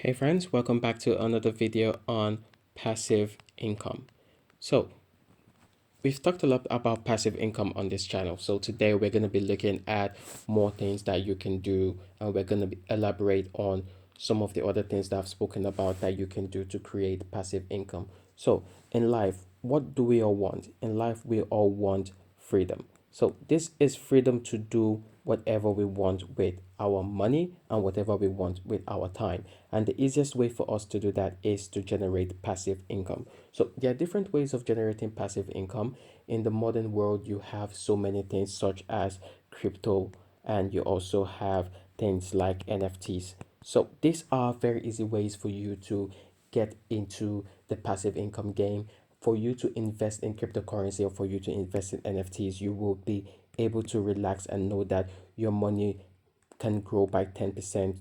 Hey friends, welcome back to another video on passive income. So we've talked a lot about passive income on this channel. So today we're going to be looking at more things that you can do, and we're going to elaborate on some of the other things that I've spoken about that you can do to create passive income. So in life, what do we all want? In life, we all want freedom. So this is freedom to do whatever we want with our money and whatever we want with our time. And the easiest way for us to do that is to generate passive income. So there are different ways of generating passive income. In the modern world, you have so many things such as crypto, and you also have things like NFTs. So these are very easy ways for you to get into the passive income game. For you to invest in cryptocurrency or for you to invest in NFTs, you will be able to relax and know that your money can grow by 10%,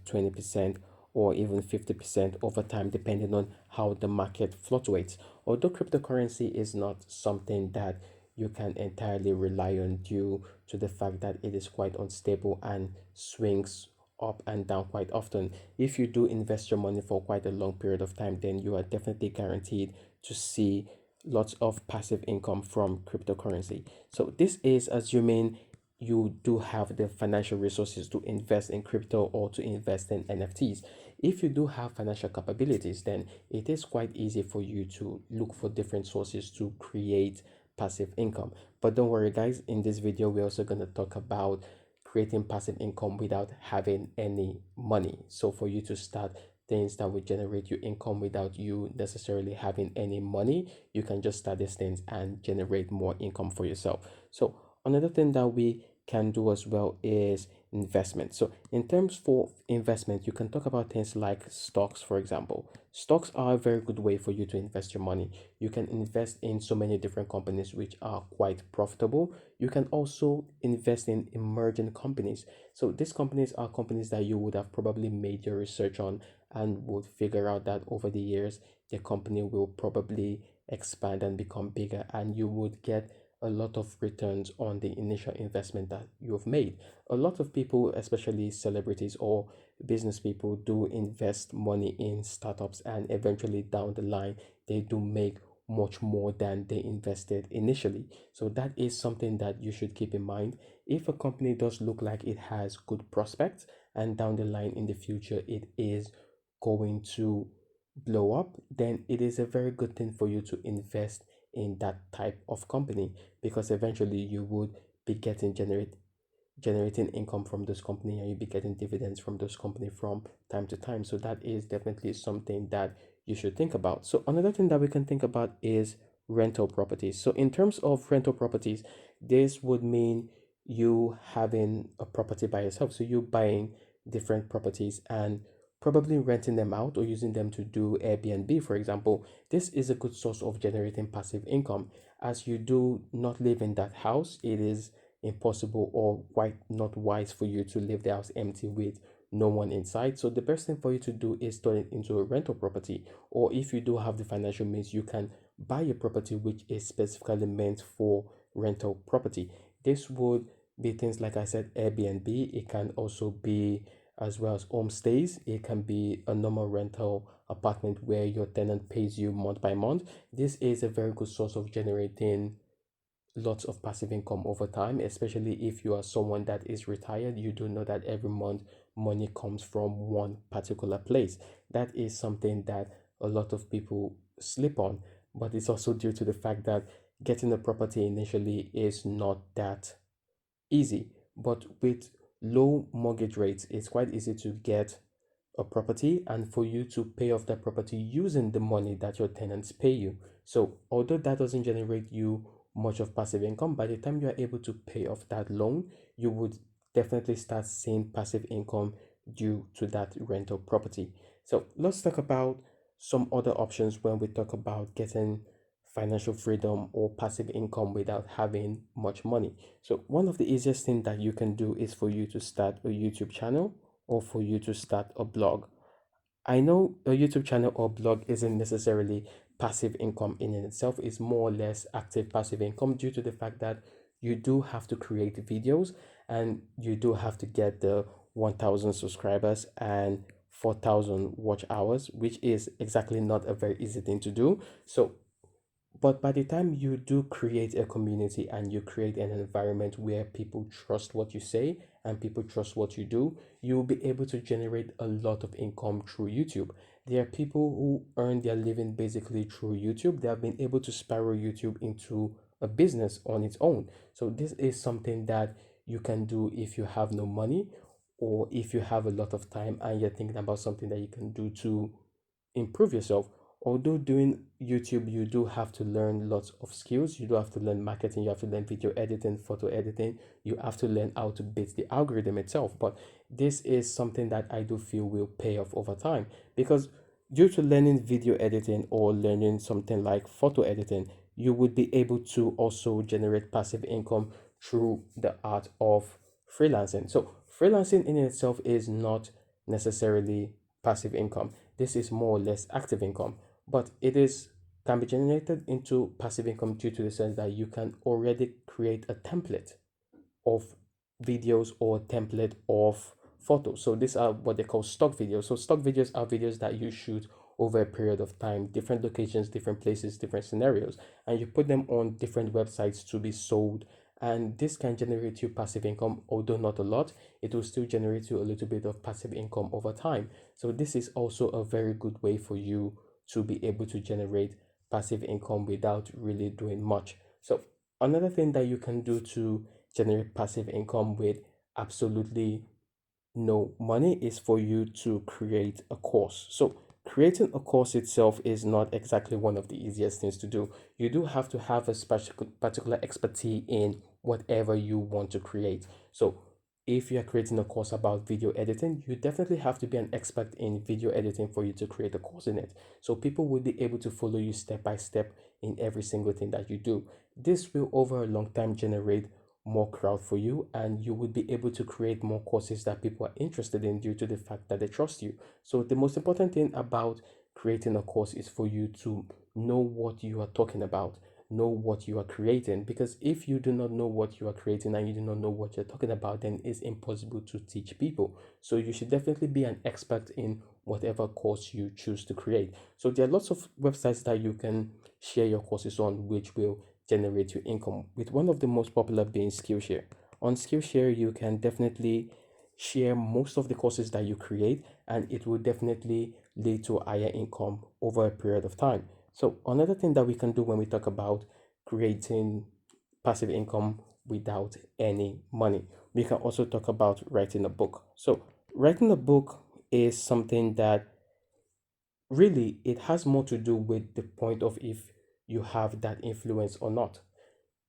20%, or even 50% over time, depending on how the market fluctuates. Although cryptocurrency is not something that you can entirely rely on due to the fact that it is quite unstable and swings up and down quite often. If you do invest your money for quite a long period of time, then you are definitely guaranteed to see lots of passive income from cryptocurrency. So this is assuming you do have the financial resources to invest in crypto or to invest in NFTs. If you do have financial capabilities, then it is quite easy for you to look for different sources to create passive income. But don't worry, guys, in this video, we're also going to talk about creating passive income without having any money. So for you to start things that will generate you income without you necessarily having any money, you can just start these things and generate more income for yourself. So another thing that we can do as well is investment. So in terms for investment, you can talk about things like stocks, for example. Stocks are a very good way for you to invest your money. You can invest in so many different companies which are quite profitable. You can also invest in emerging companies. So these companies are companies that you would have probably made your research on and would figure out that over the years the company will probably expand and become bigger, and you would get a lot of returns on the initial investment that you've made. A lot of people, especially celebrities or business people, do invest money in startups, and eventually down the line, they do make much more than they invested initially. So that is something that you should keep in mind. If a company does look like it has good prospects and down the line in the future it is going to blow up, then it is a very good thing for you to invest in that type of company, because eventually you would be generating income from this company, and you'll be getting dividends from this company from time to time. So that is definitely something that you should think about. So another thing that we can think about is rental properties. So in terms of rental properties, this would mean you having a property by yourself. So you buying different properties and probably renting them out or using them to do Airbnb, for example. This is a good source of generating passive income. As you do not live in that house, it is impossible or quite not wise for you to leave the house empty with no one inside. So the best thing for you to do is turn it into a rental property. Or if you do have the financial means, you can buy a property which is specifically meant for rental property. This would be things like I said, Airbnb. It can also be as well as homestays. It can be a normal rental apartment where your tenant pays you month by month. This is a very good source of generating lots of passive income over time, especially if you are someone that is retired. You do know that every month money comes from one particular place. That is something that a lot of people sleep on, but it's also due to the fact that getting a property initially is not that easy. But with low mortgage rates, it's quite easy to get a property and for you to pay off that property using the money that your tenants pay you. So, although that doesn't generate you much of passive income, by the time you are able to pay off that loan, you would definitely start seeing passive income due to that rental property. So, let's talk about some other options when we talk about getting financial freedom or passive income without having much money. So, one of the easiest things that you can do is for you to start a YouTube channel or for you to start a blog. I know a YouTube channel or blog isn't necessarily passive income in itself, it's more or less active passive income due to the fact that you do have to create videos and you do have to get the 1000 subscribers and 4,000 watch hours, which is exactly not a very easy thing to do. So but by the time you do create a community and you create an environment where people trust what you say and people trust what you do, you'll be able to generate a lot of income through YouTube. There are people who earn their living basically through YouTube. They have been able to spiral YouTube into a business on its own. So this is something that you can do if you have no money or if you have a lot of time and you're thinking about something that you can do to improve yourself. Although doing YouTube, you do have to learn lots of skills. You do have to learn marketing, you have to learn video editing, photo editing, you have to learn how to beat the algorithm itself. But this is something that I do feel will pay off over time because due to learning video editing or learning something like photo editing, you would be able to also generate passive income through the art of freelancing. So, freelancing in itself is not necessarily passive income. This is more or less active income, but it is can be generated into passive income due to the sense that you can already create a template of videos or template of photos. So these are what they call stock videos. So stock videos are videos that you shoot over a period of time, different locations, different places, different scenarios, and you put them on different websites to be sold. And this can generate you passive income, although not a lot. It will still generate you a little bit of passive income over time. So this is also a very good way for you to be able to generate passive income without really doing much. So another thing that you can do to generate passive income with absolutely no money is for you to create a course. So creating a course itself is not exactly one of the easiest things to do. You do have to have a special particular expertise in whatever you want to create. So if you're creating a course about video editing, you definitely have to be an expert in video editing for you to create a course in it. So people will be able to follow you step by step in every single thing that you do. This will over a long time generate more crowd for you and you would be able to create more courses that people are interested in due to the fact that they trust you. So the most important thing about creating a course is for you to know what you are talking about, know what you are creating, because if you do not know what you are creating and you do not know what you're talking about, then it's impossible to teach people. So you should definitely be an expert in whatever course you choose to create. So there are lots of websites that you can share your courses on which will generate your income, with one of the most popular being Skillshare. On Skillshare, you can definitely share most of the courses that you create, and it will definitely lead to higher income over a period of time. So, another thing that we can do when we talk about creating passive income without any money, we can also talk about writing a book. So, writing a book is something that really it has more to do with the point of if you have that influence or not.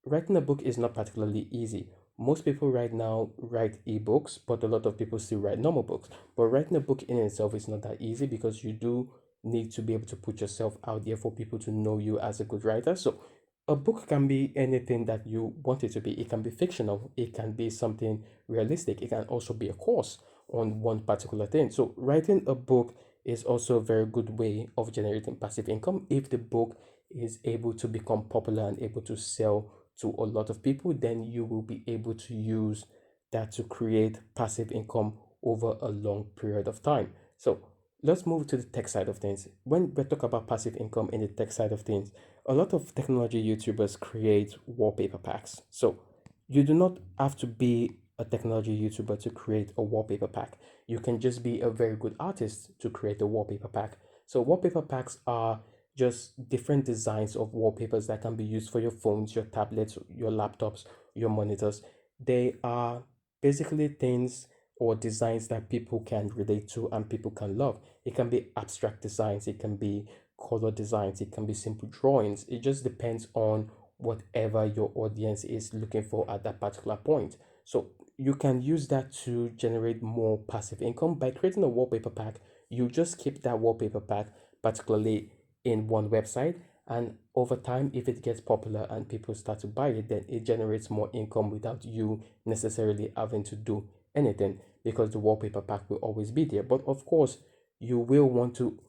Writing a book is not particularly easy. Most people right now write ebooks, but a lot of people still write normal books. But writing a book in itself is not that easy because you do need to be able to put yourself out there for people to know you as a good writer. So a book can be anything that you want it to be. It can be fictional, it can be something realistic, it can also be a course on one particular thing. So writing a book is also a very good way of generating passive income if the book is able to become popular and able to sell to a lot of people, then you will be able to use that to create passive income over a long period of time. So let's move to the tech side of things. When we talk about passive income in the tech side of things, a lot of technology YouTubers create wallpaper packs. So you do not have to be a technology YouTuber to create a wallpaper pack. You can just be a very good artist to create a wallpaper pack. So wallpaper packs are just different designs of wallpapers that can be used for your phones, your tablets, your laptops, your monitors. They are basically things or designs that people can relate to and people can love. It can be abstract designs, it can be color designs, it can be simple drawings. It just depends on whatever your audience is looking for at that particular point. So you can use that to generate more passive income by creating a wallpaper pack. You just keep that wallpaper pack particularly in one website, and over time if it gets popular and people start to buy it, then it generates more income without you necessarily having to do anything because the wallpaper pack will always be there. But of course you will want to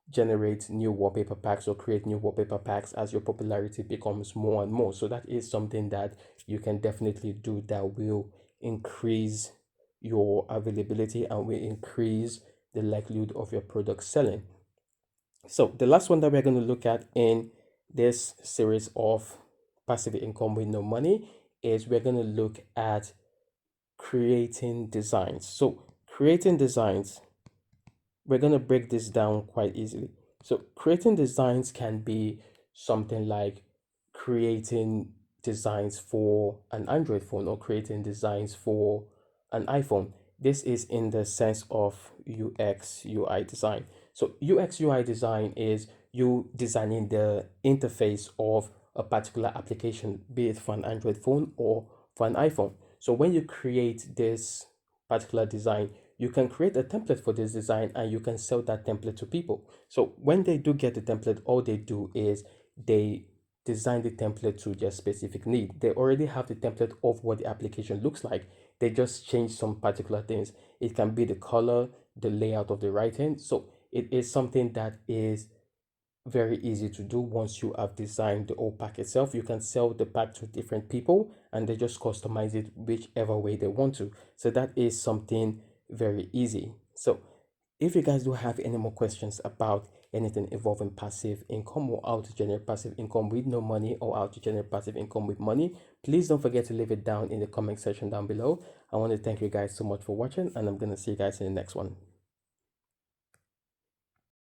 generate new wallpaper packs or create new wallpaper packs as your popularity becomes more and more. So that is something that you can definitely do that will increase your availability and will increase the likelihood of your product selling. So the last one that we're going to look at in this series of passive income with no money is we're going to look at creating designs. So creating designs, we're going to break this down quite easily. So creating designs can be something like creating designs for an Android phone or creating designs for an iPhone. This is in the sense of UX UI design. So UX UI design is you designing the interface of a particular application, be it for an Android phone or for an iPhone. So when you create this particular design, you can create a template for this design and you can sell that template to people. So when they do get the template, all they do is they design the template to their specific need. They already have the template of what the application looks like. They just change some particular things. It can be the color, the layout of the writing. So it is something that is very easy to do. Once you have designed the whole pack itself, you can sell the pack to different people and they just customize it whichever way they want to. So that is something very easy. So if you guys do have any more questions about anything involving passive income or how to generate passive income with no money or how to generate passive income with money, please don't forget to leave it down in the comment section down below. I want to thank you guys so much for watching and I'm going to see you guys in the next one.